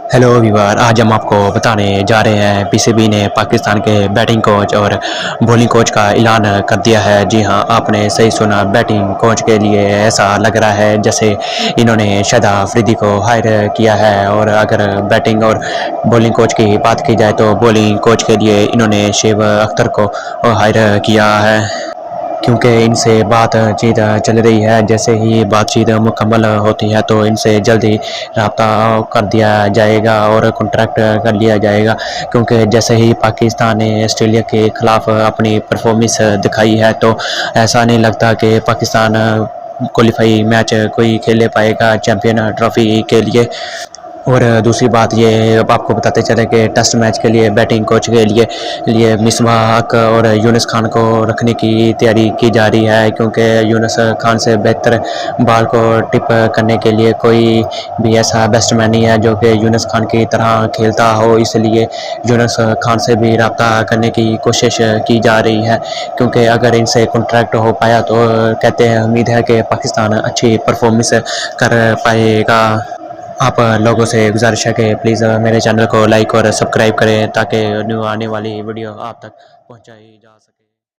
Hello viewer, आज हम आपको बताने जा रहे हैं पीसीबी ने पाकिस्तान के बैटिंग कोच और बॉलिंग कोच का ऐलान कर दिया है। जी हां, आपने सही सुना, बैटिंग कोच के लिए ऐसा लग रहा है जैसे इन्होंने शाहिद अफरीदी को हायर किया है। और अगर बैटिंग और बॉलिंग कोच की बात की जाए तो बॉलिंग कोच के लिए इन्होंने शुएब अख्तर को हायर किया है, क्योंकि इनसे बातचीत चल रही है। जैसे ही बातचीत मुकम्मल होती है तो इनसे जल्द ही रब्ता कर दिया जाएगा और कॉन्ट्रैक्ट कर लिया जाएगा, क्योंकि जैसे ही पाकिस्तान ने ऑस्ट्रेलिया के ख़िलाफ़ अपनी परफॉर्मेंस दिखाई है तो ऐसा नहीं लगता कि पाकिस्तान क्वालिफाई मैच कोई खेले पाएगा चैम्पियन ट्रॉफी के लिए। और दूसरी बात ये अब आपको बताते चले कि टेस्ट मैच के लिए बैटिंग कोच के लिए मिसबाह हक और यूनुस खान को रखने की तैयारी की जा रही है, क्योंकि यूनुस खान से बेहतर बॉल को टिप करने के लिए कोई भी ऐसा बैट्समैन नहीं है जो कि यूनुस खान की तरह खेलता हो। इसलिए यूनुस खान से भी रब्ता करने की कोशिश की जा रही है, क्योंकि अगर इनसे कॉन्ट्रैक्ट हो पाया तो कहते हैं उम्मीद है कि पाकिस्तान अच्छी परफॉर्मेंस कर पाएगा। आप लोगों से गुजारिश है कि प्लीज़ मेरे चैनल को लाइक और सब्सक्राइब करें ताकि न्यू आने वाली वीडियो आप तक पहुंचाई जा सके।